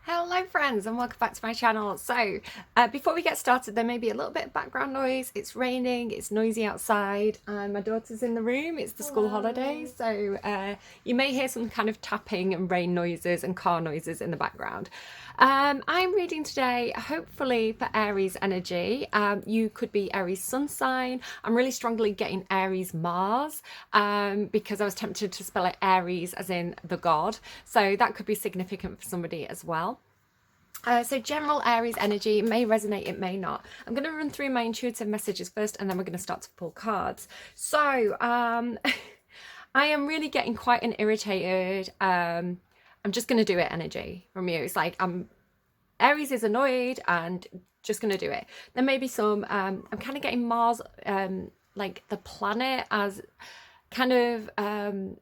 Hello friends and welcome back to my channel. So before we get started, there may be a little bit of background noise. It's raining, it's noisy outside, and my daughter's in the room. It's the school holidays, so you may hear some kind of tapping and rain noises and car noises in the background. I'm reading today hopefully for Aries energy. You could be Aries sun sign. I'm really strongly getting Aries Mars because I was tempted to spell it Aries as in the god, so that could be significant for somebody as well. So general Aries energy may resonate, it may not. I'm going to run through my intuitive messages first, and then we're going to start to pull cards. So I am really getting quite an irritated, I'm just going to do it energy from you. It's like Aries is annoyed and just going to do it. There may be some, I'm kind of getting Mars, like the planet as kind of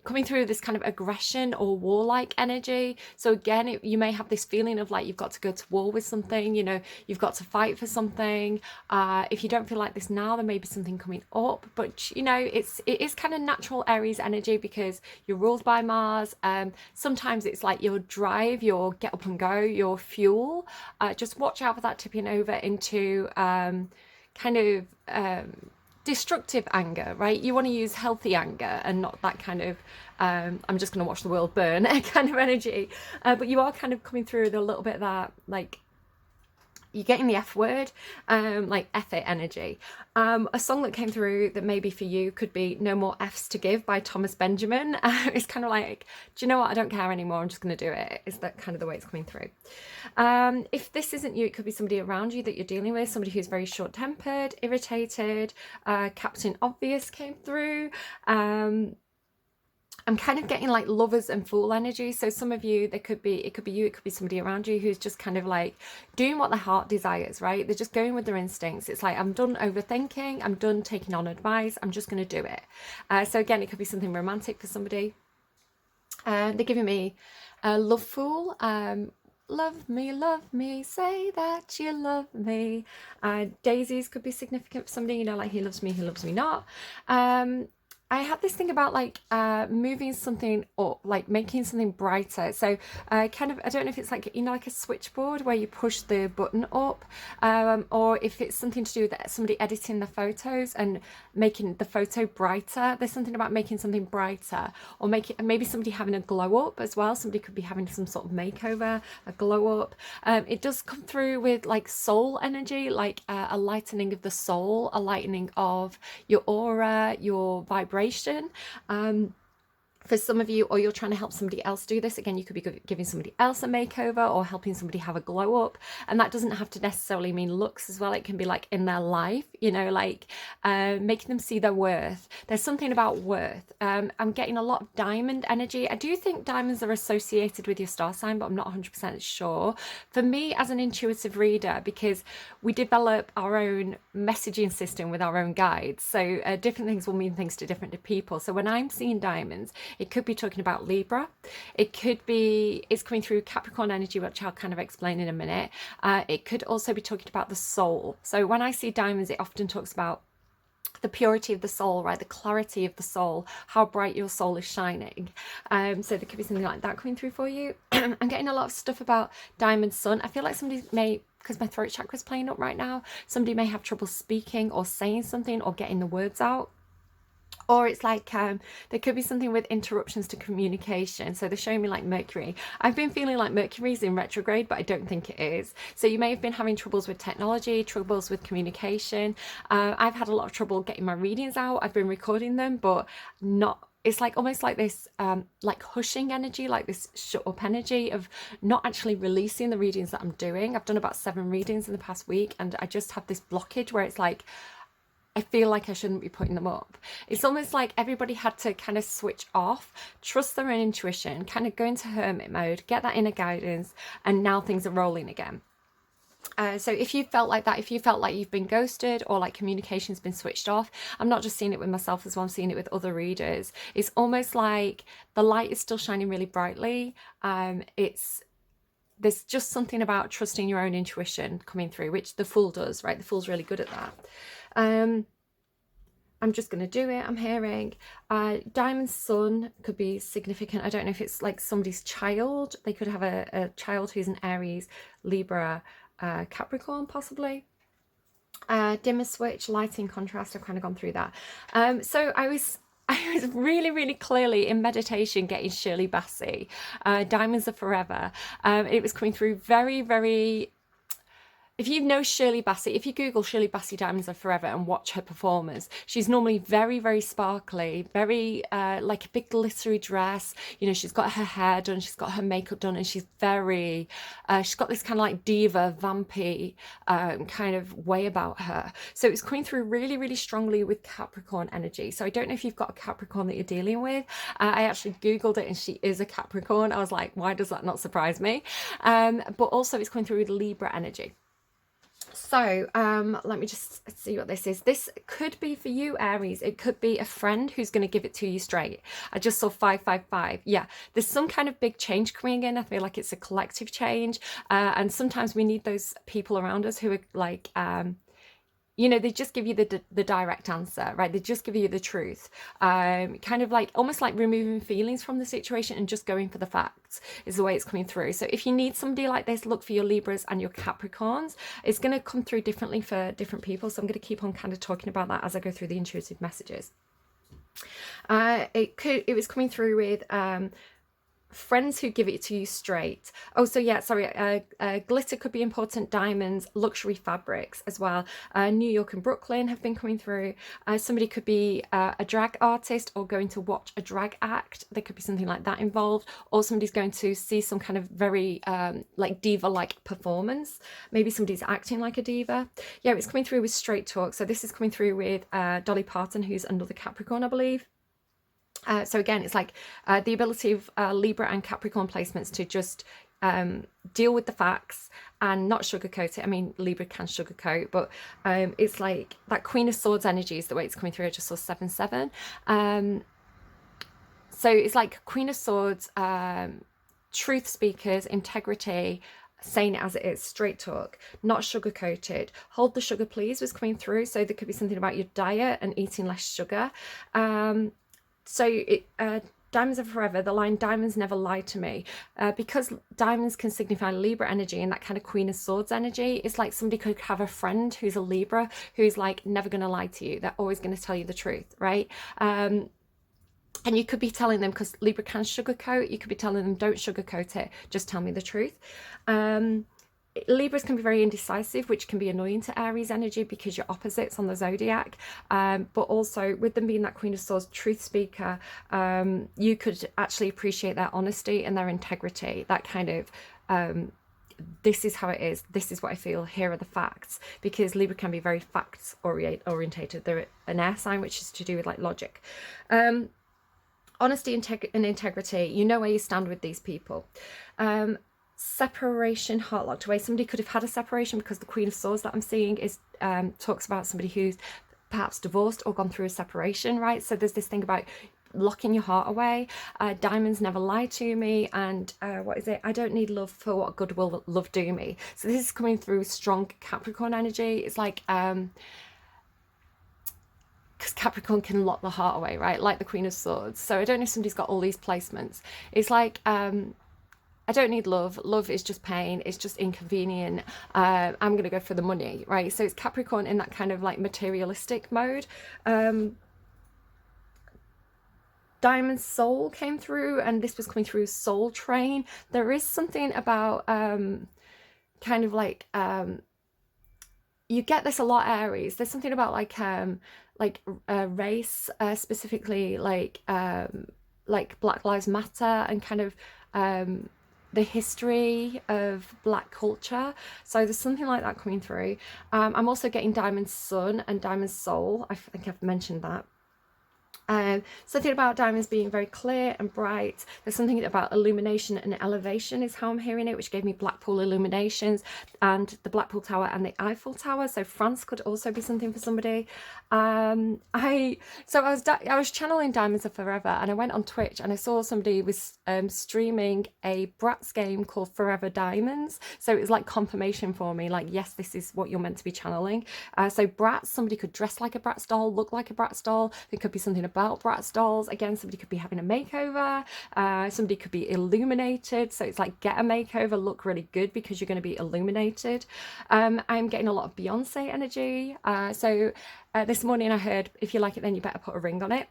coming through this kind of aggression or warlike energy. So again, you may have this feeling of like you've got to go to war with something, you know, you've got to fight for something. If you don't feel like this now, there may be something coming up, but you know, it is kind of natural Aries energy because you're ruled by Mars. Sometimes it's like your drive, your get up and go, your fuel. Just watch out for that tipping over into kind of destructive anger, right? You want to use healthy anger and not that kind of I'm just going to watch the world burn kind of energy. But you are kind of coming through with a little bit of that, like you're getting the F word, like F it energy. A song that came through that maybe for you could be No More F's to Give by Benjimin. It's kind of like, do you know what? I don't care anymore. I'm just going to do it. Is that kind of the way it's coming through? If this isn't you, it could be somebody around you that you're dealing with, somebody who's very short-tempered, irritated. Captain Obvious came through. I'm kind of getting like lovers and fool energy. So some of you, it could be you, it could be somebody around you who's just kind of like doing what their heart desires, right? They're just going with their instincts. It's like, I'm done overthinking. I'm done taking on advice. I'm just going to do it. So again, it could be something romantic for somebody. They're giving me a love fool. Love me, say that you love me. Daisies could be significant for somebody, you know, like he loves me not. I had this thing about like moving something up, like making something brighter. So kind of, I don't know if it's like, you know, like a switchboard where you push the button up, or if it's something to do with somebody editing the photos and making the photo brighter. There's something about making something brighter, or maybe somebody having a glow up as well. Somebody could be having some sort of makeover, a glow up. It does come through with like soul energy, like a lightening of the soul, a lightening of your aura, your vibration. For some of you, or you're trying to help somebody else do this, again, you could be giving somebody else a makeover or helping somebody have a glow up, and that doesn't have to necessarily mean looks as well. It can be like in their life, you know, like making them see their worth. There's something about worth. I'm getting a lot of diamond energy. I do think diamonds are associated with your star sign, but I'm not 100% sure. For me as an intuitive reader, because we develop our own messaging system with our own guides, so different things will mean things to different people. So when I'm seeing diamonds, it could be talking about Libra. It could be, it's coming through Capricorn energy, which I'll kind of explain in a minute. It could also be talking about the soul. So when I see diamonds, it often talks about the purity of the soul, right? The clarity of the soul, how bright your soul is shining. So there could be something like that coming through for you. I'm getting a lot of stuff about diamond sun. I feel like somebody may, because my throat chakra is playing up right now, somebody may have trouble speaking or saying something or getting the words out. Or it's like there could be something with interruptions to communication. So they're showing me like Mercury. I've been feeling like Mercury's in retrograde, but I don't think it is. So you may have been having troubles with technology, troubles with communication. I've had a lot of trouble getting my readings out. I've been recording them, but not, it's like almost like this like hushing energy, like this shut up energy of not actually releasing the readings that I'm doing. I've done about 7 readings in the past week, and I just have this blockage where it's like, I feel like I shouldn't be putting them up. It's almost like everybody had to kind of switch off, trust their own intuition, kind of go into hermit mode, get that inner guidance, and now things are rolling again. So if you felt like that, if you felt like you've been ghosted or like communication's been switched off, I'm not just seeing it with myself as well, I'm seeing it with other readers. It's almost like the light is still shining really brightly. There's just something about trusting your own intuition coming through, which the Fool does, right? The Fool's really good at that. I'm just going to do it, I'm hearing. Diamond Sun could be significant. I don't know if it's like somebody's child. They could have a child who's an Aries, Libra, Capricorn possibly. Dimmer switch, lighting, contrast. I've kind of gone through that. So I was really, really clearly in meditation getting Shirley Bassey, Diamonds Are Forever. It was coming through very, very... If you know Shirley Bassey, if you Google Shirley Bassey Diamonds Are Forever and watch her performance, she's normally very, very sparkly, very like a big glittery dress. You know, she's got her hair done, she's got her makeup done, and she's very, she's got this kind of like diva, vampy kind of way about her. So it's coming through really, really strongly with Capricorn energy. So I don't know if you've got a Capricorn that you're dealing with. I actually Googled it and she is a Capricorn. I was like, why does that not surprise me? But also it's coming through with Libra energy. So let me just see what this is. This could be for you, Aries. It could be a friend who's going to give it to you straight. I just saw 555. Yeah, there's some kind of big change coming in. I feel like it's a collective change. And sometimes we need those people around us who are like... you know, they just give you the direct answer, right? They just give you the truth. Kind of like, almost like removing feelings from the situation and just going for the facts is the way it's coming through. So if you need somebody like this, look for your Libras and your Capricorns. It's going to come through differently for different people. So I'm going to keep on kind of talking about that as I go through the intuitive messages. It was coming through with... friends who give it to you straight. Oh, so yeah, sorry, glitter could be important, diamonds, luxury fabrics as well. New York and Brooklyn have been coming through. Somebody could be a drag artist or going to watch a drag act. There could be something like that involved, or somebody's going to see some kind of very like diva-like performance. Maybe somebody's acting like a diva. Yeah, it's coming through with straight talk. So this is coming through with Dolly Parton, who's another Capricorn, I believe. So again, it's like the ability of Libra and Capricorn placements to just deal with the facts and not sugarcoat it. I mean, Libra can sugarcoat, but it's like that Queen of Swords energy is the way it's coming through. I just saw 7-7. So it's like Queen of Swords, truth speakers, integrity, saying it as it is, straight talk, not sugar-coated. Hold the sugar, please, was coming through. So there could be something about your diet and eating less sugar. So Diamonds Are Forever, the line diamonds never lie to me, because diamonds can signify Libra energy and that kind of Queen of Swords energy. It's like somebody could have a friend who's a Libra who's like never going to lie to you. They're always going to tell you the truth, right? And you could be telling them, because Libra can sugarcoat, you could be telling them, don't sugarcoat it, just tell me the truth. Libras can be very indecisive, which can be annoying to Aries energy because you're opposites on the zodiac. But also with them being that Queen of Swords truth speaker, you could actually appreciate their honesty and their integrity, that kind of this is how it is, this is what I feel, here are the facts, because Libra can be very facts orientated. They're an air sign, which is to do with like logic. Honesty and integrity, you know where you stand with these people. Separation, heart locked away. Somebody could have had a separation, because the Queen of Swords that I'm seeing is talks about somebody who's perhaps divorced or gone through a separation, right? So there's this thing about locking your heart away. Diamonds never lie to me, and what is it? I don't need love, for what good will love do me? So this is coming through strong Capricorn energy. It's like because Capricorn can lock the heart away, right? Like the Queen of Swords. So I don't know if somebody's got all these placements. It's like I don't need love. Love is just pain. It's just inconvenient. I'm going to go for the money, right? So it's Capricorn in that kind of like materialistic mode. Diamond Soul came through, and this was coming through Soul Train. There is something about kind of like you get this a lot, Aries. There's something about like race, specifically like Black Lives Matter and kind of the history of Black culture. So there's something like that coming through. I'm also getting Diamond Sun and Diamond Soul. I think I've mentioned that. Something about diamonds being very clear and bright. There's something about illumination and elevation is how I'm hearing it, which gave me Blackpool illuminations and the Blackpool Tower and the Eiffel Tower. So France could also be something for somebody. I was channeling Diamonds Are Forever, and I went on Twitch and I saw somebody was streaming a Bratz game called Forever Diamonds. So it was like confirmation for me, like, yes, this is what you're meant to be channeling. So Bratz, somebody could dress like a Bratz doll, look like a Bratz doll. It could be something about Bratz dolls. Again, somebody could be having a makeover. Somebody could be illuminated. So it's like, get a makeover, look really good because you're going to be illuminated. I'm getting a lot of Beyonce energy. This morning I heard, if you like it, then you better put a ring on it.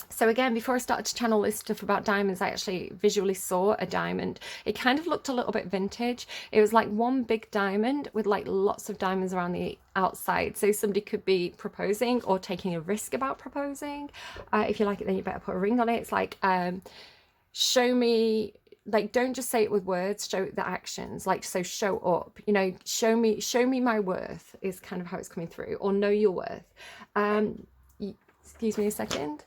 So again, before I started to channel this stuff about diamonds, I actually visually saw a diamond. It kind of looked a little bit vintage. It was like one big diamond with like lots of diamonds around the outside. So somebody could be proposing or taking a risk about proposing. If you like it, then you better put a ring on it. It's like, show me, like, don't just say it with words, show the actions. Like, so show up, you know, show me my worth is kind of how it's coming through, or know your worth. Excuse me a second.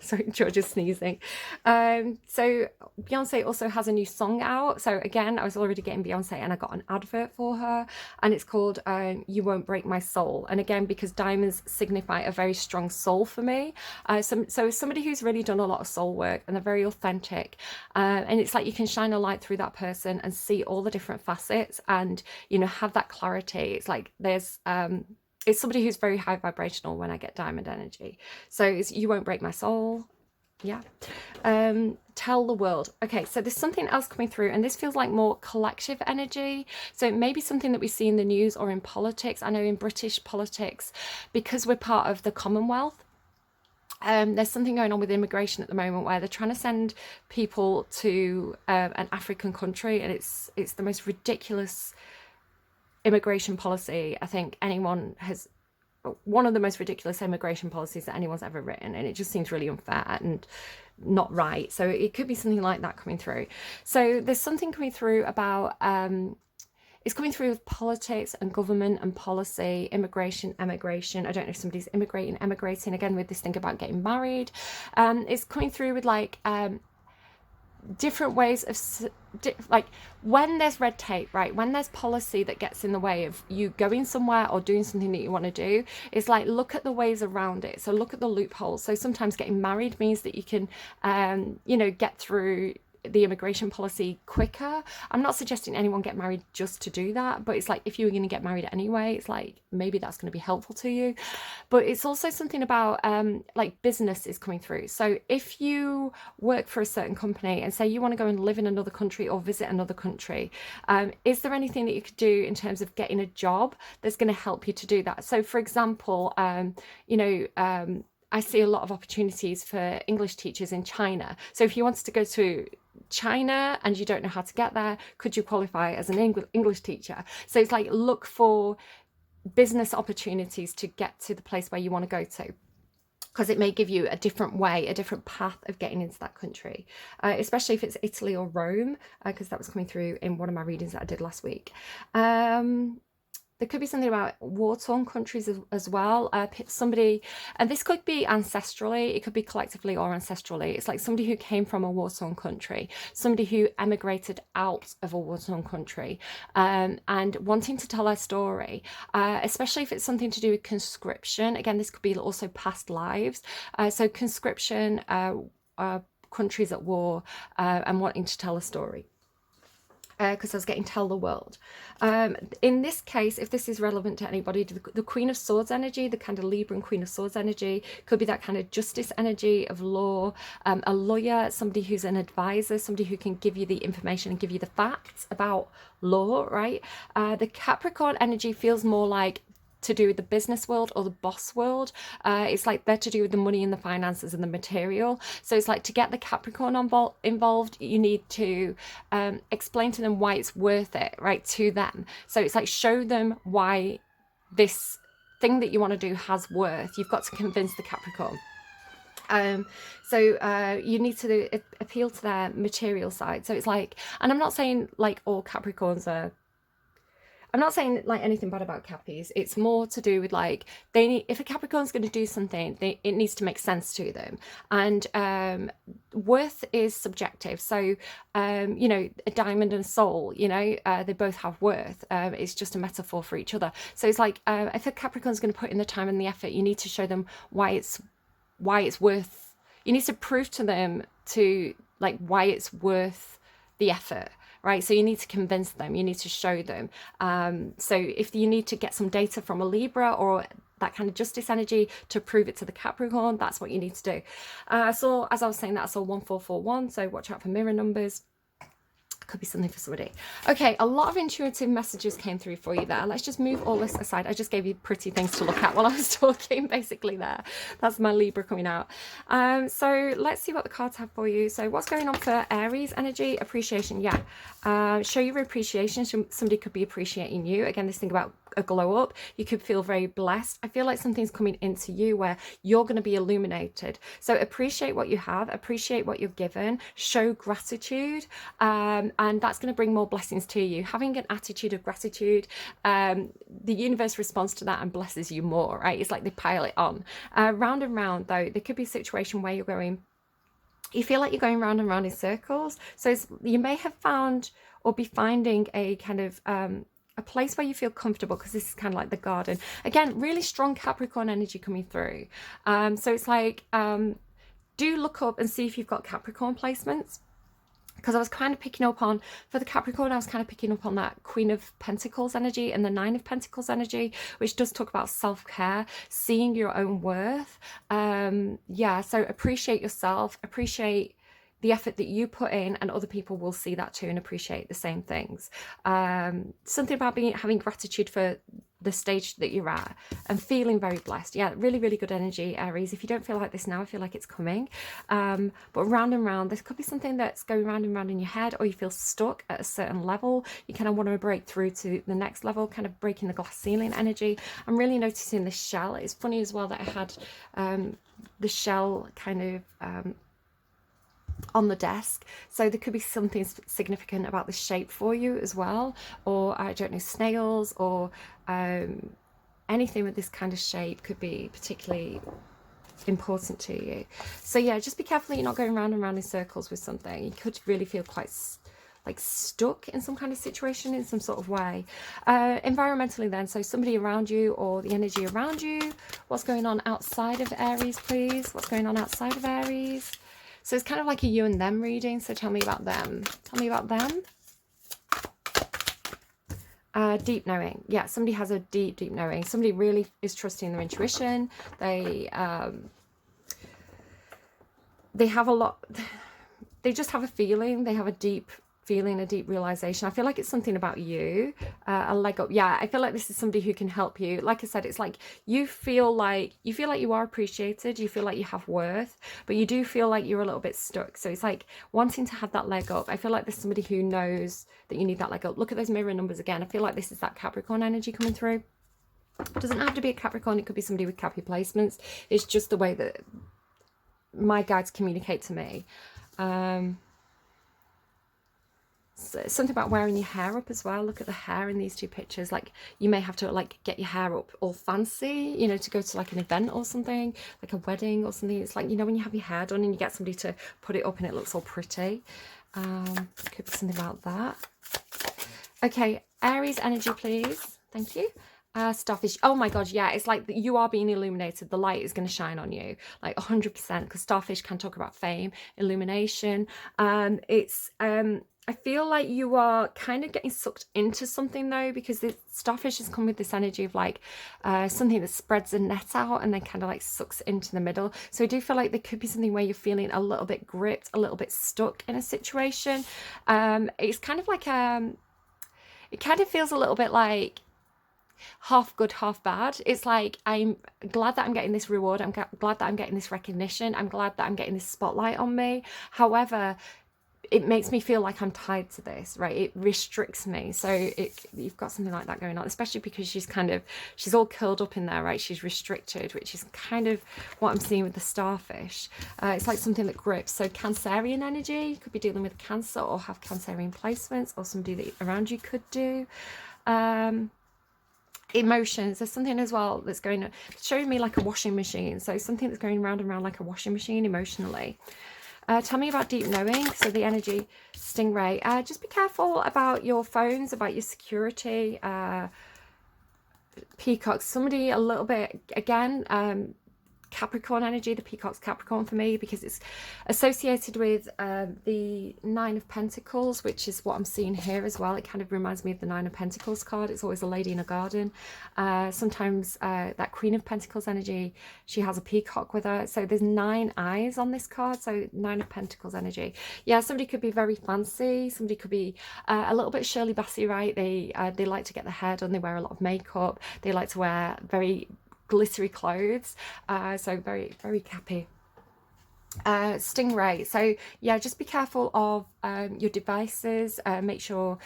Sorry, George is sneezing. So Beyonce also has a new song out. So again, I was already getting Beyonce and I got an advert for her, and it's called You Won't Break My Soul. And again, because diamonds signify a very strong soul for me. So somebody who's really done a lot of soul work and they're very authentic. And it's like you can shine a light through that person and see all the different facets and, you know, have that clarity. It's like there's... it's somebody who's very high vibrational when I get diamond energy. So it's You Won't Break My Soul. Yeah. Tell the world. Okay, so there's something else coming through, and this feels like more collective energy. So it may be something that we see in the news or in politics. I know in British politics, because we're part of the Commonwealth, there's something going on with immigration at the moment where they're trying to send people to an African country, and it's the most ridiculous immigration policy I think anyone has, one of the most ridiculous immigration policies that anyone's ever written, and it just seems really unfair and not right. So it could be something like that coming through. So there's something coming through about it's coming through with politics and government and policy, immigration, emigration. I don't know if somebody's emigrating again with this thing about getting married. It's coming through with like different ways of, like, when there's red tape, right, when there's policy that gets in the way of you going somewhere or doing something that you want to do, it's like, look at the ways around it. So look at the loopholes. So sometimes getting married means that you can you know, get through the immigration policy quicker. I'm not suggesting anyone get married just to do that, but it's like, if you were going to get married anyway, it's like, maybe that's going to be helpful to you. But it's also something about like business is coming through. So if you work for a certain company and say you want to go and live in another country or visit another country, is there anything that you could do in terms of getting a job that's going to help you to do that? So for example, you know, I see a lot of opportunities for English teachers in China. So if you wanted to go to China and you don't know how to get there, could you qualify as an English teacher? So it's like, look for business opportunities to get to the place where you want to go to, because it may give you a different way, a different path of getting into that country, especially if it's Italy or Rome, because that was coming through in one of my readings that I did last week. There could be something about war-torn countries as well. Somebody, and this could be ancestrally, it could be collectively or ancestrally. It's like somebody who came from a war-torn country, somebody who emigrated out of a war-torn country, and wanting to tell their story, especially if it's something to do with conscription. Again, this could be also past lives. So conscription, countries at war, and wanting to tell a story. Because I was getting tell the world. In this case, if this is relevant to anybody, the Queen of Swords energy, the kind of Libra and Queen of Swords energy, could be that kind of justice energy of law, a lawyer, somebody who's an advisor, somebody who can give you the information and give you the facts about law, right? The Capricorn energy feels more like to do with the business world or the boss world. It's like they're to do with the money and the finances and the material. So it's like, to get the Capricorn involved, you need to explain to them why it's worth it, right, to them. So it's like, show them why this thing that you want to do has worth. You've got to convince the Capricorn. You need to appeal to their material side. So it's like, and I'm not saying like all Capricorns are, I'm not saying like anything bad about Cappies. It's more to do with like, they need, if a Capricorn's going to do something, it needs to make sense to them. And worth is subjective. So, you know, a diamond and a soul, you know, they both have worth. It's just a metaphor for each other. So it's like, if a Capricorn's going to put in the time and the effort, you need to show them why it's worth, you need to prove to them to like why it's worth the effort, right? So you need to convince them, you need to show them. So if you need to get some data from a Libra or that kind of justice energy to prove it to the Capricorn, that's what you need to do. So as I was saying that, I saw 1441, so watch out for mirror numbers. Could be something for somebody. Okay, a lot of intuitive messages came through for you there. Let's just move all this aside. I just gave you pretty things to look at while I was talking, basically there. That's my Libra coming out. So let's see what the cards have for you. So what's going on for Aries energy? Appreciation, yeah. Show your appreciation. Somebody could be appreciating you. Again, this thing about a glow up, you could feel very blessed. I feel like something's coming into you where you're going to be illuminated. So appreciate what you have, appreciate what you're given, show gratitude, and that's going to bring more blessings to you. Having an attitude of gratitude, the universe responds to that and blesses you more, right? It's like they pile it on. Round and round though, there could be a situation where you feel like you're going round and round in circles. So you may have found or be finding a kind of a place where you feel comfortable, because this is kind of like the garden. Again, really strong Capricorn energy coming through. So it's like, do look up and see if you've got Capricorn placements, because I was kind of picking up on, for the Capricorn, I was kind of picking up on that Queen of Pentacles energy and the Nine of Pentacles energy, which does talk about self-care, seeing your own worth. Yeah, so appreciate yourself, appreciate the effort that you put in, and other people will see that too and appreciate the same things. Something about having gratitude for the stage that you're at and feeling very blessed. Yeah, really, really good energy, Aries. If you don't feel like this now, I feel like it's coming. But round and round, this could be something that's going round and round in your head, or you feel stuck at a certain level. You kind of want to break through to the next level, kind of breaking the glass ceiling energy. I'm really noticing the shell. It's funny as well that I had the shell kind of on the desk, so there could be something significant about the shape for you as well, or I don't know, snails or anything with this kind of shape could be particularly important to you. So yeah, just be careful that you're not going round and round in circles with something. You could really feel quite like stuck in some kind of situation in some sort of way. Environmentally then, so somebody around you or the energy around you. What's going on outside of Aries, please? What's going on outside of Aries? So it's kind of like a you and them reading. So tell me about them. Tell me about them. Deep knowing. Yeah, somebody has a deep, deep knowing. Somebody really is trusting their intuition. They have a lot. They just have a feeling. They have a deep feeling, a deep realization. I feel like it's something about you, a leg up. Yeah, I feel like this is somebody who can help you. Like I said, it's like you feel like you are appreciated, you feel like you have worth, but you do feel like you're a little bit stuck. So it's like wanting to have that leg up. I feel like there's somebody who knows that you need that leg up. Look at those mirror numbers again. I feel like this is that Capricorn energy coming through. It doesn't have to be a Capricorn, it could be somebody with Cappy placements. It's just the way that my guides communicate to me. Something about wearing your hair up as well. Look at the hair in these two pictures. Like you may have to like get your hair up all fancy, you know, to go to like an event or something, like a wedding or something. It's like, you know, when you have your hair done and you get somebody to put it up and it looks all pretty. Could be something about that. Okay, Aries energy, please. Thank you. Starfish. Oh my god, yeah, it's like you are being illuminated. The light is going to shine on you like 100%, because starfish can talk about fame, illumination. I feel like you are kind of getting sucked into something though, because the starfish has come with this energy of like something that spreads a net out and then kind of like sucks into the middle. So I do feel like there could be something where you're feeling a little bit gripped, a little bit stuck in a situation. It's kind of like it kind of feels a little bit like half good, half bad. It's like, I'm glad that I'm getting this reward. I'm glad that I'm getting this recognition. I'm glad that I'm getting this spotlight on me. However, it makes me feel like I'm tied to this, right? It restricts me. So you've got something like that going on, especially because she's all curled up in there, right? She's restricted, which is kind of what I'm seeing with the starfish. It's like something that grips. So Cancerian energy, you could be dealing with Cancer or have Cancerian placements, or somebody that around you could do. Emotions, there's something as well that's going, showing me like a washing machine, so something that's going round and round like a washing machine emotionally. Tell me about deep knowing. So the energy stingray, just be careful about your phones, about your security. Peacocks, somebody a little bit, again, Capricorn energy. The peacock's Capricorn for me because it's associated with the Nine of Pentacles, which is what I'm seeing here as well. It kind of reminds me of the Nine of Pentacles card. It's always a lady in a garden. Sometimes that Queen of Pentacles energy, she has a peacock with her. So there's 9 eyes on this card. So Nine of Pentacles energy. Yeah, somebody could be very fancy. Somebody could be a little bit Shirley Bassey, right? They like to get their hair done. They wear a lot of makeup. They like to wear very glittery clothes, so very, very cappy. Stingray, so yeah, just be careful of your devices. Make sure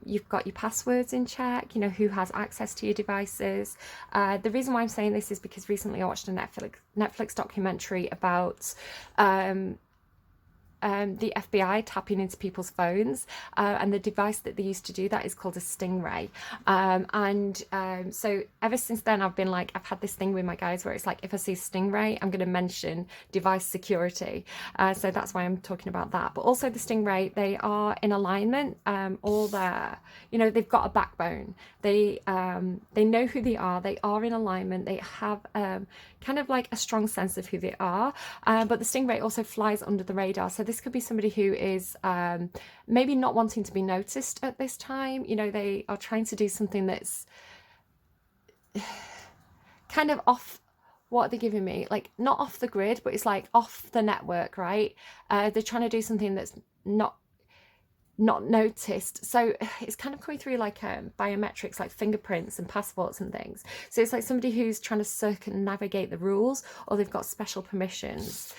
you've got your passwords in check, you know, who has access to your devices. The reason why I'm saying this is because recently I watched a Netflix documentary about the FBI tapping into people's phones, and the device that they used to do that is called a stingray. So ever since then I've been like, I've had this thing with my guys where it's like, if I see stingray, I'm going to mention device security. So that's why I'm talking about that. But also the stingray, they are in alignment. All their, you know, they've got a backbone. They know who they are. They are in alignment. They have kind of like a strong sense of who they are. But the stingray also flies under the radar. So this could be somebody who is maybe not wanting to be noticed at this time. You know, they are trying to do something that's kind of off. What are they giving me? Like, not off the grid, but it's like off the network, right? They're trying to do something that's not noticed. So it's kind of coming through like biometrics, like fingerprints and passports and things. So it's like somebody who's trying to circumnavigate the rules, or they've got special permissions,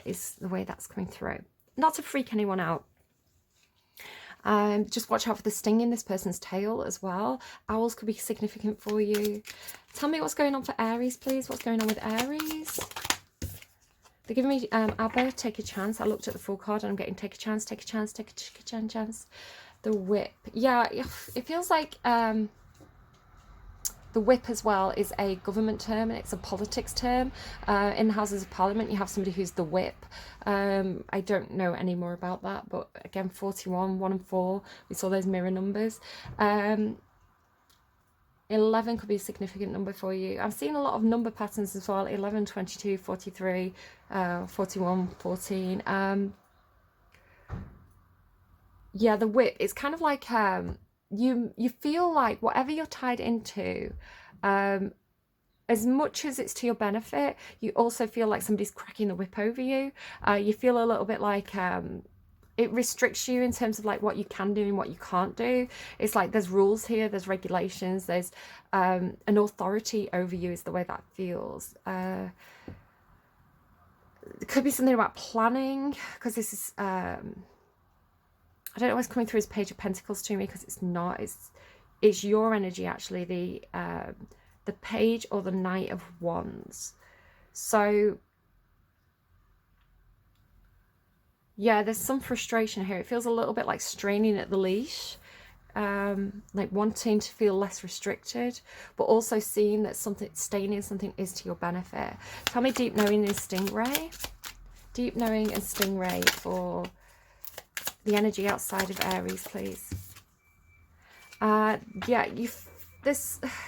is the way that's coming through. Not to freak anyone out. Just watch out for the sting in this person's tail as well. Owls could be significant for you. Tell me what's going on for Aries, please. What's going on with Aries? They're giving me ABBA, Take a Chance. I looked at the full card and I'm getting take a chance, take a chance, take a chance. The whip. Yeah, it feels like the whip as well is a government term, and it's a politics term. In the Houses of Parliament, you have somebody who's the whip. I don't know any more about that, but again, 41, 1 and 4, we saw those mirror numbers. 11 could be a significant number for you. I'm seeing a lot of number patterns as well. 11, 22, 43, 41, 14. Yeah, the whip, it's kind of like you feel like whatever you're tied into, as much as it's to your benefit, you also feel like somebody's cracking the whip over you. You feel a little bit like it restricts you in terms of like what you can do and what you can't do. It's like there's rules here, there's regulations, there's an authority over you is the way that feels. It could be something about planning, because this is I don't know what's coming through as Page of Pentacles to me, because it's not. It's your energy actually, the Page or the Knight of Wands. So yeah, there's some frustration here. It feels a little bit like straining at the leash, like wanting to feel less restricted, but also seeing that something, staying in something is to your benefit. Tell me deep knowing is stingray. Deep knowing and stingray for the energy outside of Aries, please. Yeah,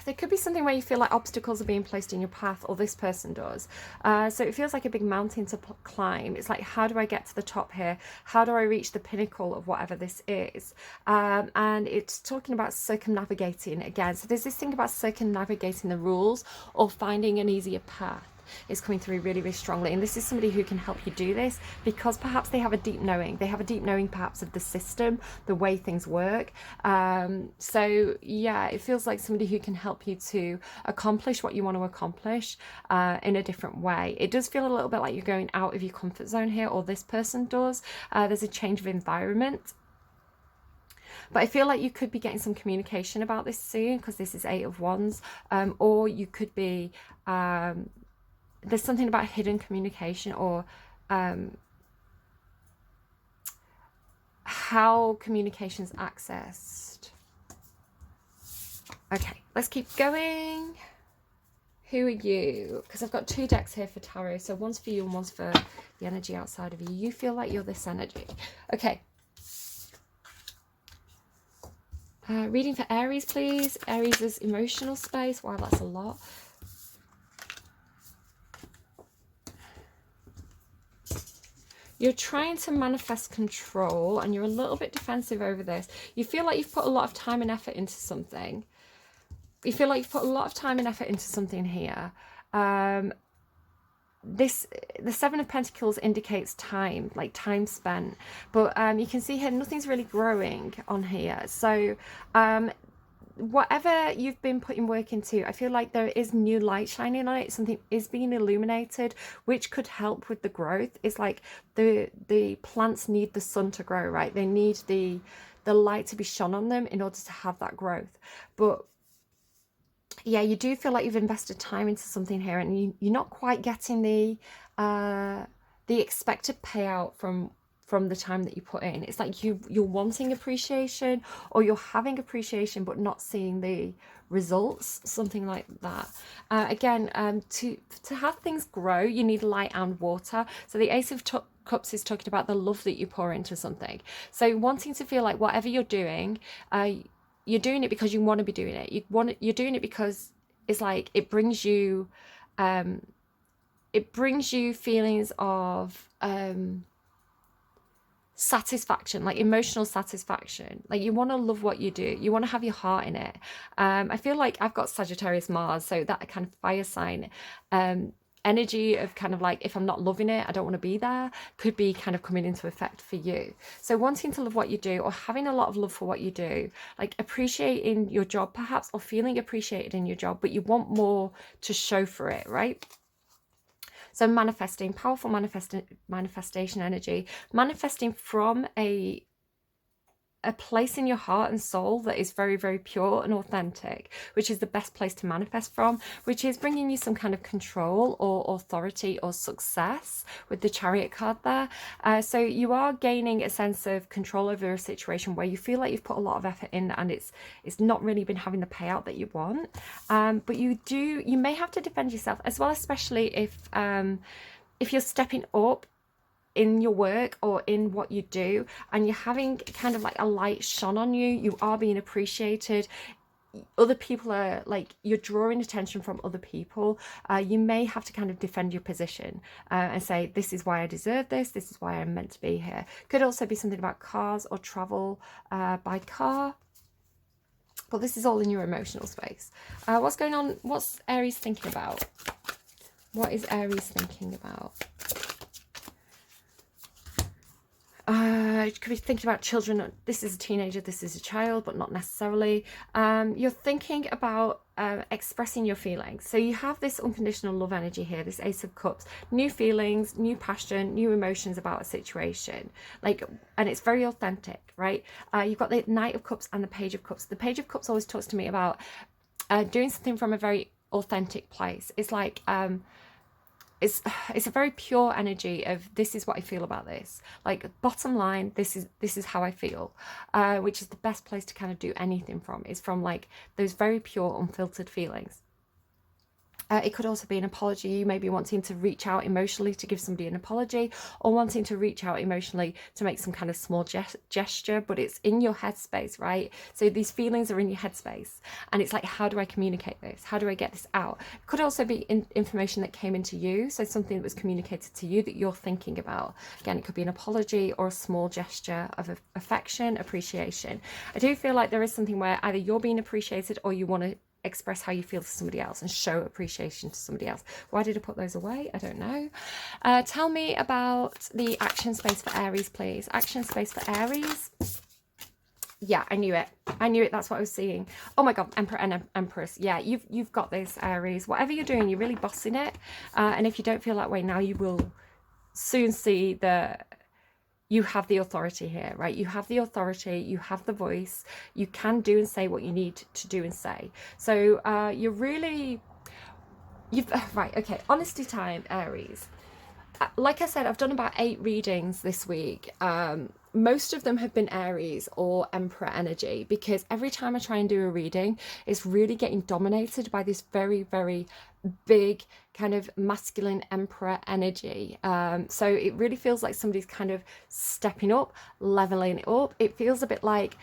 there could be something where you feel like obstacles are being placed in your path, or this person does. So it feels like a big mountain to climb. It's like, how do I get to the top here? How do I reach the pinnacle of whatever this is? And it's talking about circumnavigating again. So there's this thing about circumnavigating the rules or finding an easier path. Is coming through really, really strongly, and this is somebody who can help you do this because perhaps they have a deep knowing. They have a deep knowing perhaps of the system, the way things work. So yeah, it feels like somebody who can help you to accomplish what you want to accomplish in a different way. It does feel a little bit like you're going out of your comfort zone here, or this person does. There's a change of environment. But I feel like you could be getting some communication about this soon, because this is 8 of Wands, or you could be there's something about hidden communication, or how communication's accessed. Okay, let's keep going. Who are you? Because I've got 2 decks here for tarot. So one's for you and one's for the energy outside of you. You feel like you're this energy. Okay. Reading for Aries, please. Aries is emotional space. Wow, that's a lot. You're trying to manifest control and you're a little bit defensive over this. You feel like you've put a lot of time and effort into something. You feel like you've put a lot of time and effort into something here. The 7 of Pentacles indicates time, like time spent. But you can see here, nothing's really growing on here. So whatever you've been putting work into, I feel like there is new light shining on it. Something is being illuminated, which could help with the growth. It's like the plants need the sun to grow, right? They need the light to be shone on them in order to have that growth. But yeah, you do feel like you've invested time into something here, and you're not quite getting the expected payout from the time that you put in. It's like you're wanting appreciation, or you're having appreciation but not seeing the results, something like that. Again, to have things grow, you need light and water. So the Ace of Cups is talking about the love that you pour into something. So wanting to feel like whatever you're doing, you're doing it because you want to be doing it. You're doing it because it's like it brings you feelings of satisfaction, like emotional satisfaction. Like you want to love what you do. You want to have your heart in it. I feel like I've got Sagittarius Mars, so that kind of fire sign energy of kind of like, if I'm not loving it, I don't want to be there, could be kind of coming into effect for you. So wanting to love what you do, or having a lot of love for what you do, like appreciating your job perhaps, or feeling appreciated in your job, but you want more to show for it, right? So manifesting, powerful manifestation energy, manifesting from a place in your heart and soul that is very, very pure and authentic, which is the best place to manifest from, which is bringing you some kind of control or authority or success with the Chariot card there. So you are gaining a sense of control over a situation where you feel like you've put a lot of effort in and it's not really been having the payout that you want. But you may have to defend yourself as well, especially if you're stepping up in your work or in what you do, and you're having kind of like a light shone on you, you are being appreciated, other people are like, you're drawing attention from other people, you may have to kind of defend your position and say, this is why I deserve this is why I'm meant to be here. Could also be something about cars or travel by car, but this is all in your emotional space. What's going on? What's Aries thinking about? What is Aries thinking about? You could be thinking about children. This is a teenager, this is a child, but not necessarily. You're thinking about expressing your feelings. So you have this unconditional love energy here, this Ace of Cups, new feelings, new passion, new emotions about a situation, like, and it's very authentic, right? You've got the Knight of Cups and the Page of Cups. The Page of Cups always talks to me about doing something from a very authentic place. It's like it's a very pure energy of, this is what I feel about this, like bottom line, this is how I feel, which is the best place to kind of do anything from, is from like those very pure unfiltered feelings. It could also be an apology. You may be wanting to reach out emotionally to give somebody an apology, or wanting to reach out emotionally to make some kind of small gesture, but it's in your headspace, right? So these feelings are in your headspace, and it's like, how do I communicate this? How do I get this out? It could also be information that came into you, so something that was communicated to you that you're thinking about. Again, it could be an apology or a small gesture of affection, appreciation. I do feel like there is something where either you're being appreciated or you want to express how you feel to somebody else and show appreciation to somebody else. Why did I put those away? I don't know. Tell me about the action space for Aries, please. Action space for Aries. Yeah, I knew it. That's what I was seeing. Oh my God, Emperor and Empress. Yeah, you've got this, Aries. Whatever you're doing, you're really bossing it. And if you don't feel that way now, you will soon see you have the authority here, right? You have the authority, you have the voice, you can do and say what you need to do and say. So right, okay, honesty time, Aries. Like I said, I've done about 8 readings this week. most of them have been Aries or Emperor energy, because every time I try and do a reading, it's really getting dominated by this very, very big kind of masculine Emperor energy. So it really feels like somebody's kind of stepping up, leveling it up. It feels a bit like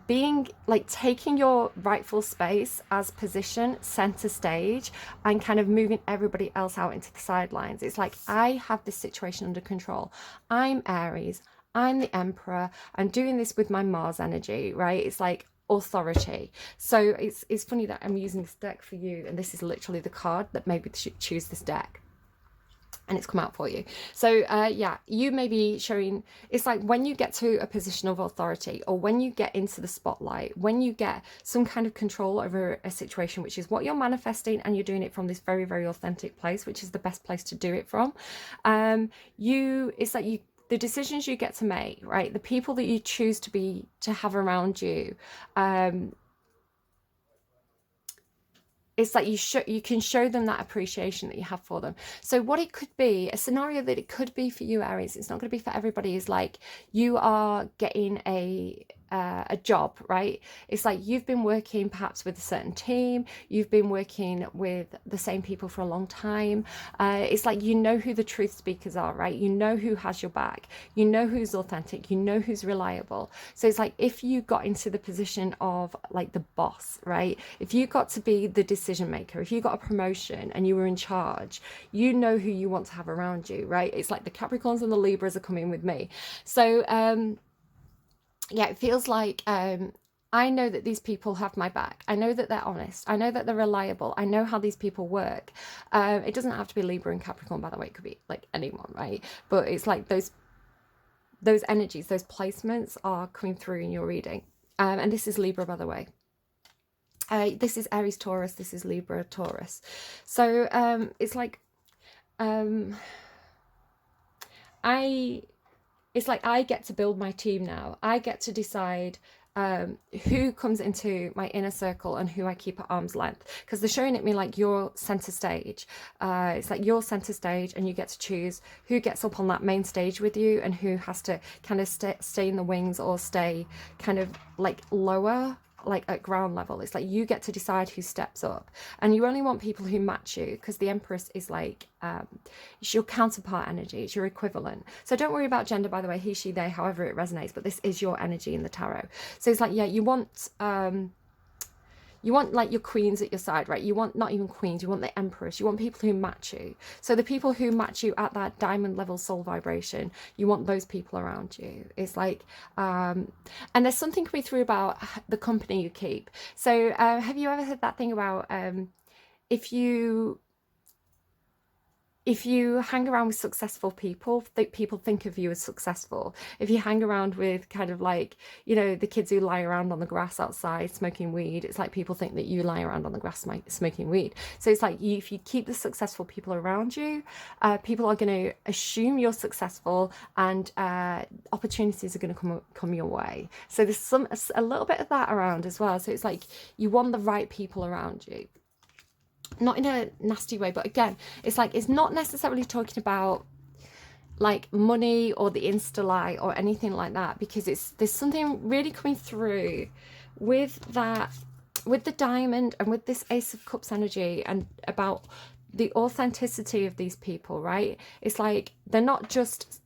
being like taking your rightful space as position center stage and kind of moving everybody else out into the sidelines. It's like, I have this situation under control. I'm Aries, I'm the Emperor, I'm doing this with my Mars energy, right? It's like authority. So it's funny that I'm using this deck for you, and this is literally the card that maybe should choose this deck, and it's come out for you. So yeah, you may be showing, it's like when you get to a position of authority, or when you get into the spotlight, when you get some kind of control over a situation, which is what you're manifesting, and you're doing it from this very, very authentic place, which is the best place to do it from. It's like the decisions you get to make, right? The people that you choose to have around you, it's like you can show them that appreciation that you have for them. So what it could be, a scenario that it could be for you, Aries, it's not going to be for everybody, is like you are getting a job, right? It's like you've been working perhaps with a certain team, you've been working with the same people for a long time. It's like you know who the truth speakers are, right? You know who has your back, you know who's authentic, you know who's reliable. So it's like if you got into the position of like the boss, right? If you got to be the decision maker, if you got a promotion and you were in charge, you know who you want to have around you, right? It's like the Capricorns and the Libras are coming with me. So yeah, it feels like I know that these people have my back. I know that they're honest. I know that they're reliable. I know how these people work. It doesn't have to be Libra and Capricorn, by the way. It could be like anyone, right? But it's like those energies, those placements are coming through in your reading. And this is Libra, by the way. This is Aries, Taurus. This is Libra, Taurus. So it's like it's like I get to build my team now. I get to decide who comes into my inner circle and who I keep at arm's length, because they're showing it me like you're center stage. It's like you're center stage, and you get to choose who gets up on that main stage with you and who has to kind of stay in the wings or stay kind of like lower, like at ground level. It's like you get to decide who steps up, and you only want people who match you, because the Empress is like it's your counterpart energy, it's your equivalent. So don't worry about gender, by the way, he, she, they, however it resonates, but this is your energy in the tarot. So it's like, yeah, you want like your queens at your side, right? You want not even queens, you want the Empress. You want people who match you. So the people who match you at that diamond level soul vibration, you want those people around you. It's like, and there's something coming through about the company you keep. So have you ever heard that thing about if you hang around with successful people, people think of you as successful. If you hang around with kind of like, you know, the kids who lie around on the grass outside smoking weed, it's like people think that you lie around on the grass smoking weed. So it's like if you keep the successful people around you, people are going to assume you're successful, and opportunities are going to come your way. So there's a little bit of that around as well. So it's like you want the right people around you. Not in a nasty way, but again, it's like it's not necessarily talking about like money or the Insta light or anything like that, because there's something really coming through with that, with the diamond and with this Ace of Cups energy, and about the authenticity of these people, right? It's like they're not just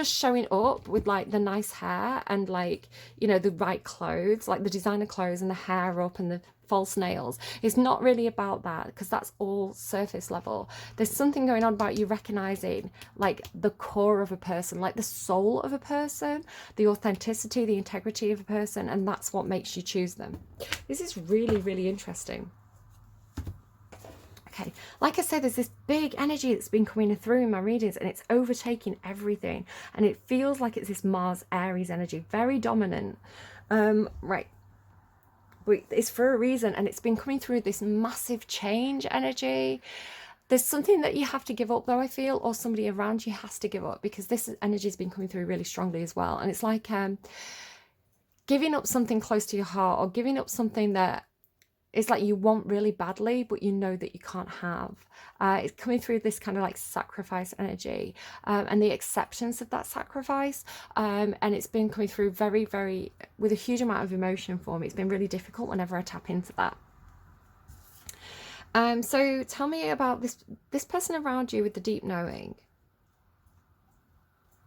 showing up with like the nice hair and like, you know, the right clothes, like the designer clothes and the hair up and the false nails. It's not really about that, because that's all surface level. There's something going on about you recognizing like the core of a person, like the soul of a person, the authenticity, the integrity of a person, and that's what makes you choose them. This is really, really interesting. Okay, like I said, there's this big energy that's been coming through in my readings, and it's overtaking everything, and it feels like it's this Mars Aries energy, very dominant. Right, but it's for a reason, and it's been coming through this massive change energy. There's something that you have to give up though, I feel, or somebody around you has to give up, because this energy has been coming through really strongly as well. And it's like giving up something close to your heart, or giving up something that it's like you want really badly, but you know that you can't have. It's coming through this kind of like sacrifice energy, and the acceptance of that sacrifice. And it's been coming through very, very, with a huge amount of emotion for me. It's been really difficult whenever I tap into that. So tell me about this person around you with the deep knowing.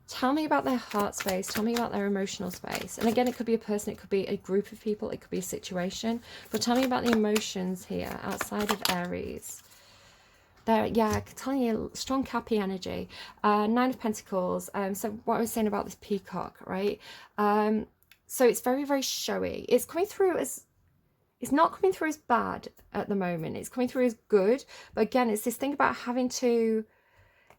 Tell me about their heart space. Tell me about their emotional space. And again, it could be a person, it could be a group of people, it could be a situation. But tell me about the emotions here outside of Aries. There, yeah, telling you strong happy energy. Nine of Pentacles. So what I was saying about this peacock, right? So it's very, very showy. It's coming through as, it's not coming through as bad at the moment. It's coming through as good. But again, it's this thing about having to,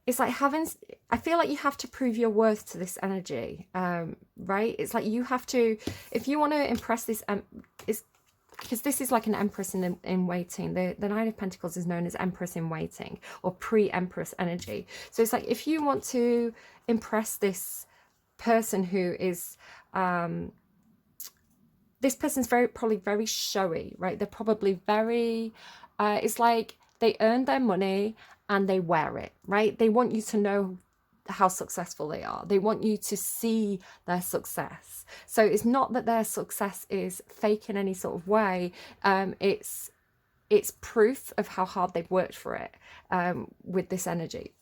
it's like having, I feel like you have to prove your worth to this energy, right? It's like you have to, if you want to impress this, it's because this is like an empress in waiting. The Nine of Pentacles is known as empress in waiting, or pre-empress energy. So it's like if you want to impress this person who is, this person's probably very showy, right? They're probably very, it's like they earn their money and they wear it, right? They want you to know how successful they are. They want you to see their success. So it's not that their success is fake in any sort of way. It's proof of how hard they've worked for it, with this energy.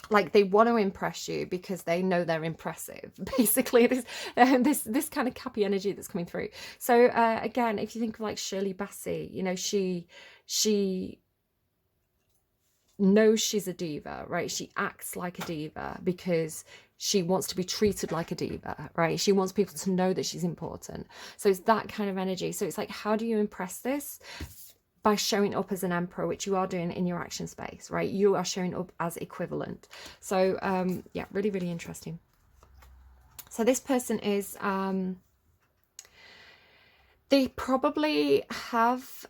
Like they want to impress you because they know they're impressive. Basically, this kind of happy energy that's coming through. So again, if you think of like Shirley Bassey, you know, she knows she's a diva, right? She acts like a diva because she wants to be treated like a diva, right? She wants people to know that she's important. So it's that kind of energy. So it's like, how do you impress this? By showing up as an emperor, which you are doing in your action space, right? You are showing up as equivalent. So yeah, really, really interesting. So this person is, they probably have,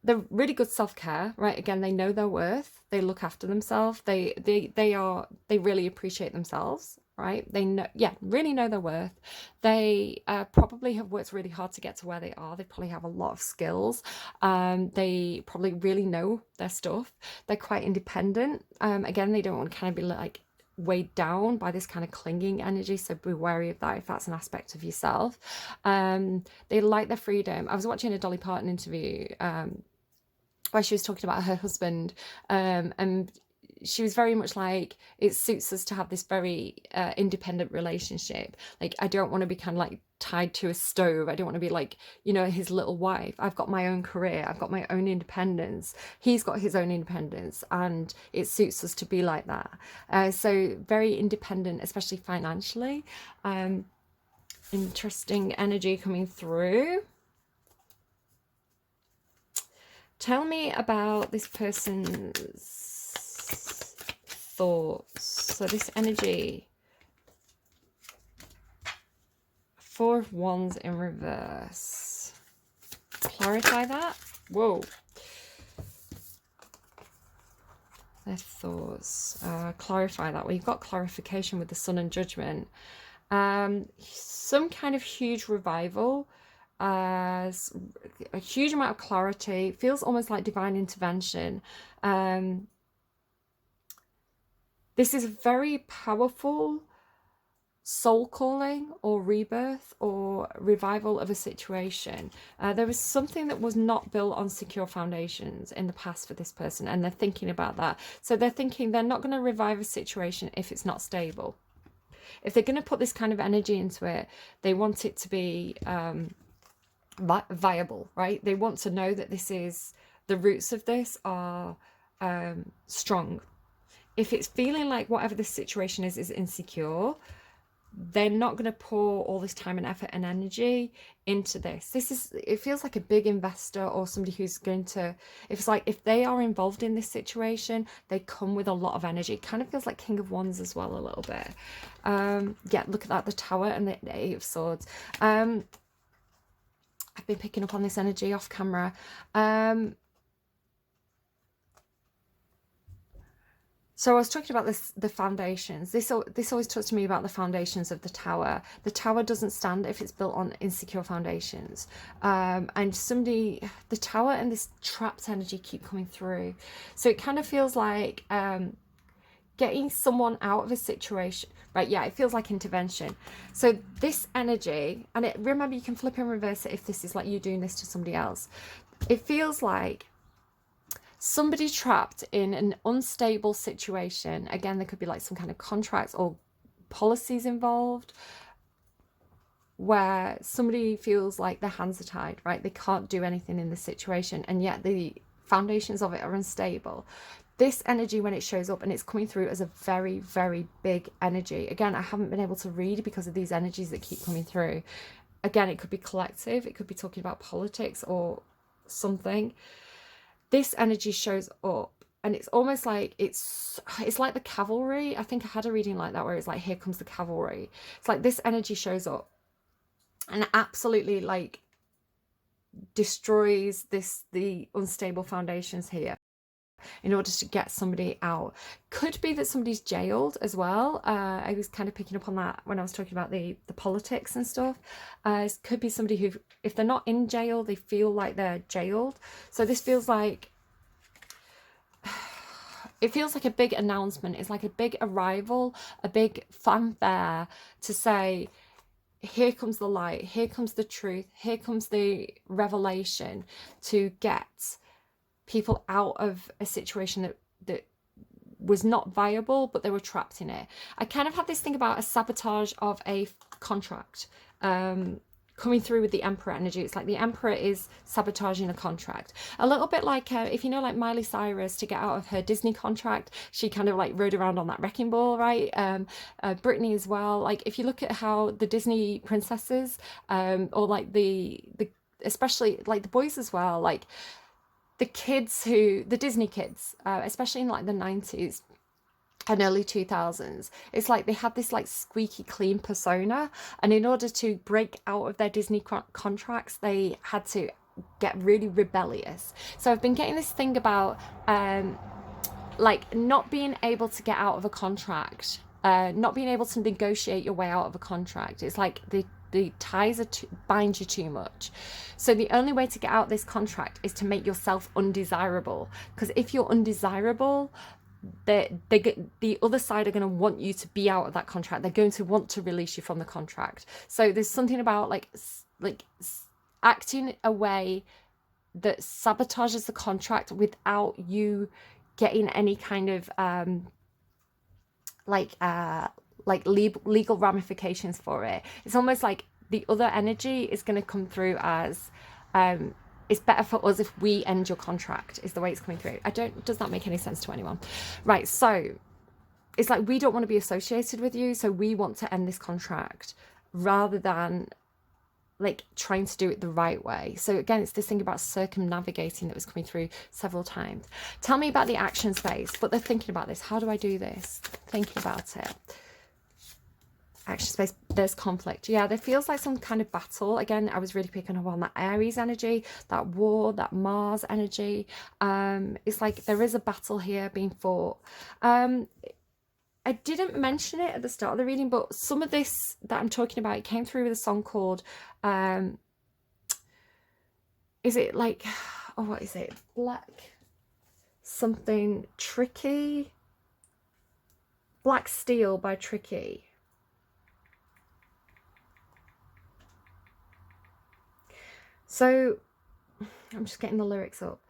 they're really good self-care, right? Again, they know their worth. They look after themselves. They really appreciate themselves, right? They know, yeah, really know their worth. They probably have worked really hard to get to where they are. They probably have a lot of skills. They probably really know their stuff. They're quite independent. Again, they don't want to kind of be like weighed down by this kind of clinging energy, so be wary of that if that's an aspect of yourself. They like their freedom. I was watching a Dolly Parton interview where she was talking about her husband, and she was very much like, it suits us to have this very independent relationship. Like, I don't want to be kind of like tied to a stove. I don't want to be like, you know, his little wife. I've got my own career. I've got my own independence. He's got his own independence, and it suits us to be like that. So very independent, especially financially. Interesting energy coming through. Tell me about this person's thoughts. So this energy, Four of Wands in reverse. Clarify that. Whoa. Their thoughts. Clarify that. Well, you've got clarification with the Sun and Judgment. Some kind of huge revival. A huge amount of clarity. Feels almost like divine intervention. This is a very powerful soul calling or rebirth or revival of a situation. There was something that was not built on secure foundations in the past for this person, and they're thinking about that. So they're thinking they're not going to revive a situation if it's not stable. If they're going to put this kind of energy into it, they want it to be viable, right? They want to know that this is, the roots of this are strong. If it's feeling like whatever the situation is insecure, they're not going to pour all this time and effort and energy into this. It feels like a big investor or somebody who's going to, it's like if they are involved in this situation, they come with a lot of energy. It kind of feels like King of Wands as well a little bit. Yeah, look at that, the Tower and the Eight of Swords. I've been picking up on this energy off camera. So I was talking about the foundations. This always talks to me about the foundations of the tower. The tower doesn't stand if it's built on insecure foundations. And the tower and this trapped energy keep coming through. So it kind of feels like getting someone out of a situation. Right, yeah, it feels like intervention. So this energy, and remember, you can flip and reverse it if this is like you doing this to somebody else. It feels like somebody trapped in an unstable situation. Again, there could be like some kind of contracts or policies involved where somebody feels like their hands are tied, right? They can't do anything in this situation, and yet the foundations of it are unstable. This energy, when it shows up, and it's coming through as a very, very big energy. Again, I haven't been able to read because of these energies that keep coming through. Again, it could be collective. It could be talking about politics or something. This energy shows up, and it's almost like it's like the cavalry. I think I had a reading like that where it's like, here comes the cavalry. It's like this energy shows up and absolutely like destroys the unstable foundations here in order to get somebody out. Could be that somebody's jailed as well. I was kind of picking up on that when I was talking about the politics and stuff. It could be somebody who, if they're not in jail, they feel like they're jailed. So this feels like, it feels like a big announcement. It's like a big arrival, a big fanfare to say, here comes the light, here comes the truth, here comes the revelation to get people out of a situation that was not viable, but they were trapped in it. I kind of had this thing about a sabotage of a contract coming through with the Emperor energy. It's like the Emperor is sabotaging a contract. A little bit like, if you know, like Miley Cyrus, to get out of her Disney contract, she kind of like rode around on that wrecking ball, right? Britney as well. Like, if you look at how the Disney princesses, or like the especially like the boys as well, like the Disney kids, especially in like the 90s and early 2000s, it's like they had this like squeaky clean persona, and in order to break out of their Disney contracts, they had to get really rebellious. So I've been getting this thing about like not being able to get out of a contract, not being able to negotiate your way out of a contract. It's like the ties bind you too much. So the only way to get out this contract is to make yourself undesirable, because if you're undesirable, the other side are going to want you to be out of that contract. They're going to want to release you from the contract. So there's something about like acting a way that sabotages the contract without you getting any kind of legal ramifications for it. It's almost like the other energy is going to come through as it's better for us if we end your contract, is the way it's coming through. Does that make any sense to anyone? Right, so it's like, we don't want to be associated with you, so we want to end this contract rather than like trying to do it the right way. So again, it's this thing about circumnavigating that was coming through several times. Tell me about the action space, but they're thinking about this. How do I do this? Thinking about it. Action space, there's conflict. Yeah, there feels like some kind of battle. Again, I was really picking up on that Aries energy, that war, that Mars energy. It's like there is a battle here being fought. I didn't mention it at the start of the reading, but some of this that I'm talking about, it came through with a song called, is it like, oh, what is it? Black something Tricky? Black Steel by Tricky. So I'm just getting the lyrics up.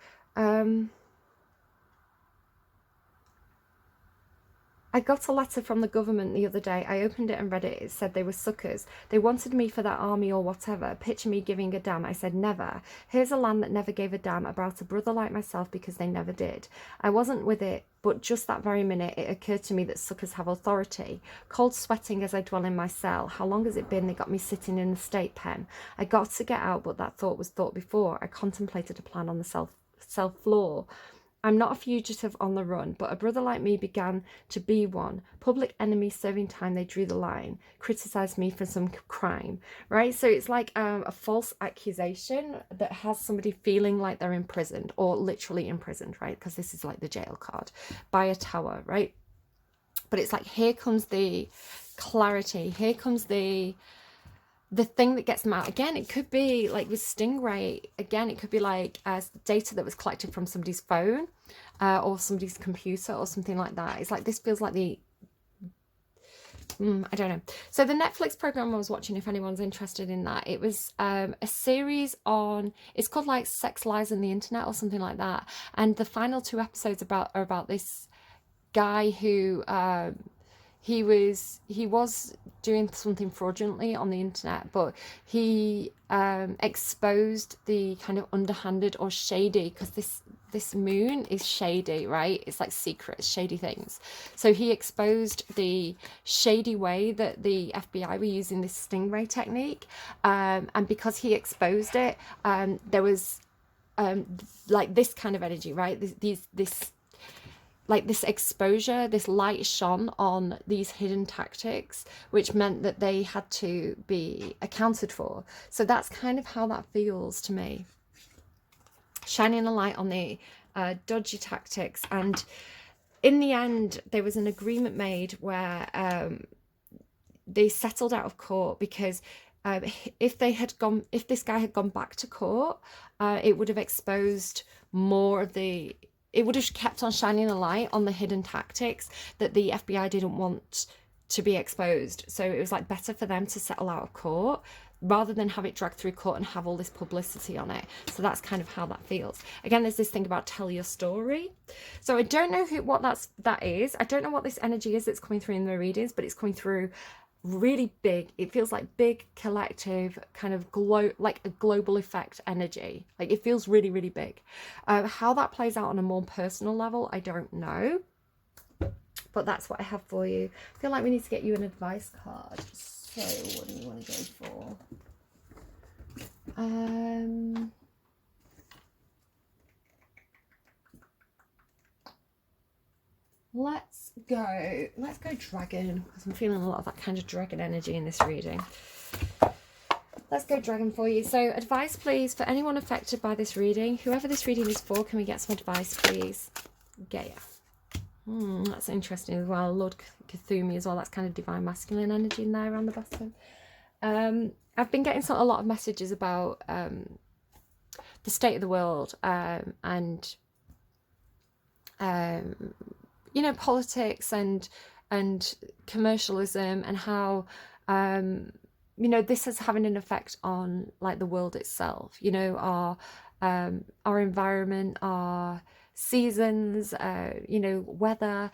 I got a letter from the government the other day. I opened it and read it. It said they were suckers. They wanted me for that army or whatever. Picture me giving a damn. I said, never. Here's a land that never gave a damn about a brother like myself because they never did. I wasn't with it, but just that very minute, it occurred to me that suckers have authority. Cold sweating as I dwell in my cell. How long has it been they got me sitting in the state pen? I got to get out, but that thought was thought before. I contemplated a plan on the cell floor. I'm not a fugitive on the run, but a brother like me began to be one. Public enemy serving time, they drew the line, criticized me for some crime, right? So it's like a false accusation that has somebody feeling like they're imprisoned, or literally imprisoned, right? Because this is like the jail card, by a tower, right? But it's like, here comes the clarity, here comes the thing that gets them out. Again, it could be like with Stingray, again, it could be like data that was collected from somebody's phone or somebody's computer or something like that. It's like, this feels like the I don't know. So the Netflix program I was watching, if anyone's interested in that, it was a series on, it's called like Sex, Lies and the Internet or something like that, and the final 2 episodes are about this guy who he was doing something fraudulently on the internet, but he exposed the kind of underhanded or shady, because this moon is shady, right? It's like secrets, shady things. So he exposed the shady way that the FBI were using this Stingray technique, and because he exposed it, there was like this kind of energy, right? This exposure, this light shone on these hidden tactics, which meant that they had to be accounted for. So that's kind of how that feels to me. Shining a light on the dodgy tactics. And in the end, there was an agreement made where they settled out of court, because if this guy had gone back to court, it would have exposed more of it would have kept on shining a light on the hidden tactics that the FBI didn't want to be exposed. So it was like better for them to settle out of court rather than have it dragged through court and have all this publicity on it. So that's kind of how that feels. Again, there's this thing about tell your story. So I don't know what that is. I don't know what this energy is that's coming through in the readings, but it's coming through really big. It feels like big collective kind of like a global effect energy. Like it feels really, really big. How that plays out on a more personal level, I don't know, but that's what I have for you. I feel like we need to get you an advice card. So what do you want to go for? Let's go dragon, because I'm feeling a lot of that kind of dragon energy in this reading. Let's go dragon for you. So advice, please, for anyone affected by this reading. Whoever this reading is for, can we get some advice, please? Gaia. That's interesting as well. Lord Cthulhu as well. That's kind of divine masculine energy in there around the bottom. I've been getting a lot of messages about the state of the world and you know, politics and commercialism, and how you know, this is having an effect on like the world itself, you know, our environment, our seasons, you know, weather.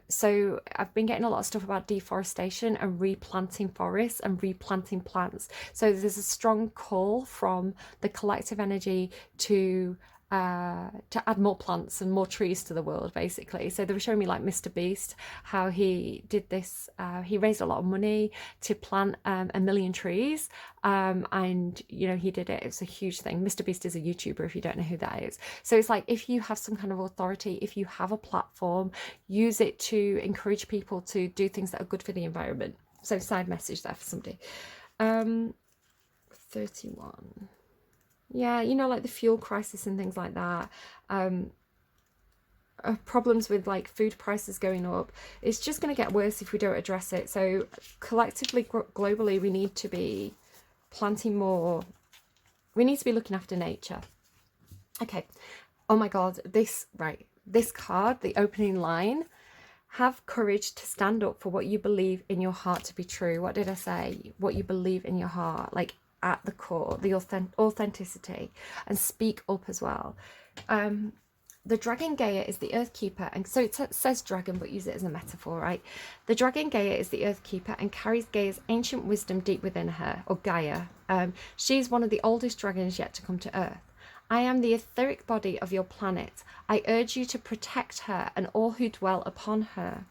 So I've been getting a lot of stuff about deforestation and replanting forests and replanting plants. So there's a strong call from the collective energy to add more plants and more trees to the world, basically. So they were showing me like Mr. Beast, how he did this. He raised a lot of money to plant 1 million trees, and you know, he did it. It's a huge thing. Mr. Beast is a YouTuber, if you don't know who that is. So it's like, if you have some kind of authority, if you have a platform, use it to encourage people to do things that are good for the environment. So side message there for somebody. 31. Yeah, you know, like the fuel crisis and things like that. Problems with like food prices going up. It's just going to get worse if we don't address it. So collectively, globally, we need to be planting more. We need to be looking after nature. Okay. Oh my God. This card, the opening line. Have courage to stand up for what you believe in your heart to be true. What did I say? What you believe in your heart. Like, at the core, the authenticity, and speak up as well. The dragon Gaia is the earth keeper, and so it says dragon, but use it as a metaphor, right? The dragon Gaia is the earth keeper and carries Gaia's ancient wisdom deep within her, or Gaia. She's one of the oldest dragons yet to come to earth. I am the etheric body of your planet. I urge you to protect her and all who dwell upon her.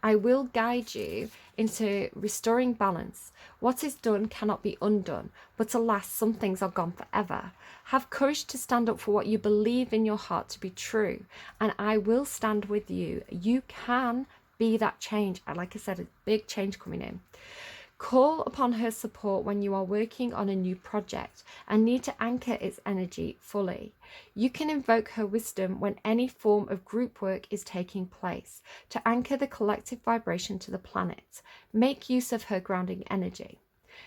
I will guide you into restoring balance. What is done cannot be undone, but alas, some things are gone forever. Have courage to stand up for what you believe in your heart to be true, and I will stand with you. You can be that change. And like I said, a big change coming in. Call upon her support when you are working on a new project and need to anchor its energy fully. You can invoke her wisdom when any form of group work is taking place to anchor the collective vibration to the planet. Make use of her grounding energy.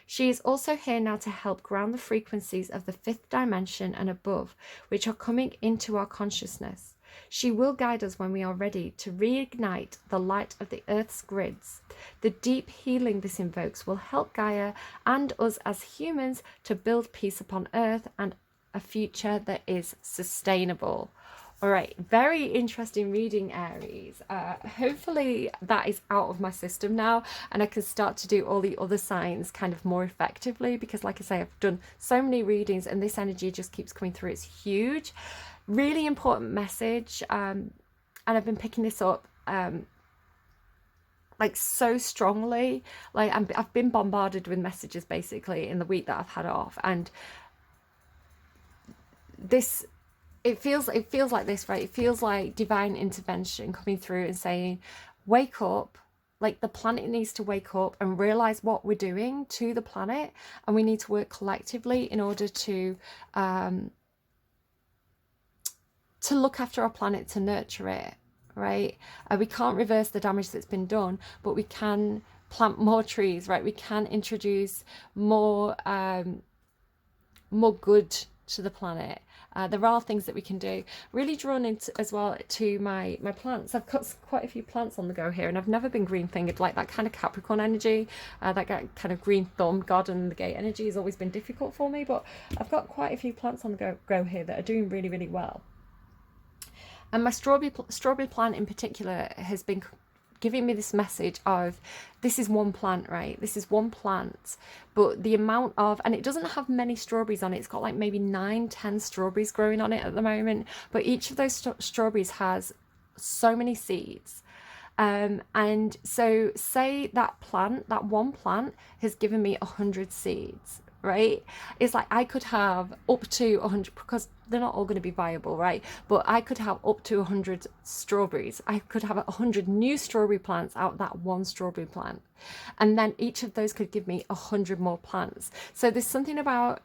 She is also here now to help ground the frequencies of the fifth dimension and above, which are coming into our consciousness. She will guide us when we are ready to reignite the light of the Earth's grids. The deep healing this invokes will help Gaia and us as humans to build peace upon Earth and a future that is sustainable. All right, very interesting reading, Aries. Hopefully that is out of my system now and I can start to do all the other signs kind of more effectively, because like I say, I've done so many readings and this energy just keeps coming through. It's huge. Really important message. And I've been picking this up like so strongly. Like I've been bombarded with messages basically in the week that I've had off, and this it feels like this, right? It feels like divine intervention coming through and saying, wake up. Like the planet needs to wake up and realize what we're doing to the planet, and we need to work collectively in order to look after our planet, to nurture it, right? We can't reverse the damage that's been done, but we can plant more trees, right? We can introduce more good to the planet. There are things that we can do. Really drawn into as well to my plants. I've got quite a few plants on the go here, and I've never been green fingered. Like that kind of Capricorn energy, that kind of green thumb, God and the gate energy has always been difficult for me, but I've got quite a few plants on the go here that are doing really, really well. And my strawberry plant in particular has been giving me this message of, this is one plant, right? This is one plant, but the amount of, and it doesn't have many strawberries on it. It's got like maybe 9-10 strawberries growing on it at the moment, but each of those strawberries has so many seeds. And so say that plant, that one plant has given me 100 seeds, right? It's like I could have up to 100, because they're not all going to be viable, right? But I could have up to 100 strawberries. I could have 100 new strawberry plants out of that one strawberry plant, and then each of those could give me 100 more plants. So there's something about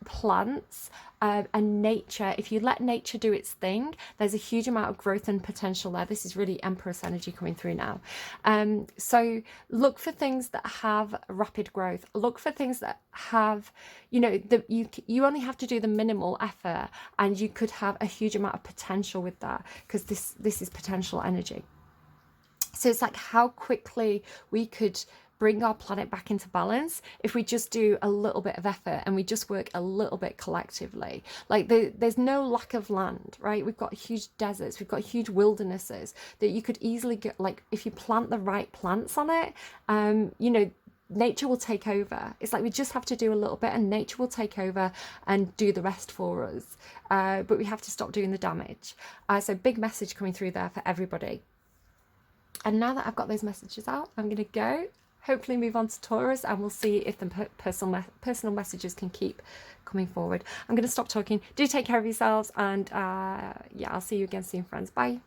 plants and nature. If you let nature do its thing, there's a huge amount of growth and potential there. This is really Empress energy coming through now. So look for things that have rapid growth. Look for things that have, you know, you only have to do the minimal effort, and you could have a huge amount of potential with that, because this is potential energy. So it's like how quickly we could bring our planet back into balance if we just do a little bit of effort and we just work a little bit collectively. Like there's no lack of land, right? We've got huge deserts, we've got huge wildernesses that you could easily get, like if you plant the right plants on it, you know, nature will take over. It's like we just have to do a little bit and nature will take over and do the rest for us. But we have to stop doing the damage. So big message coming through there for everybody. And now that I've got those messages out, I'm going to go hopefully move on to Taurus, and we'll see if the personal messages can keep coming forward. I'm going to stop talking. Do take care of yourselves, and yeah, I'll see you again soon, friends. Bye.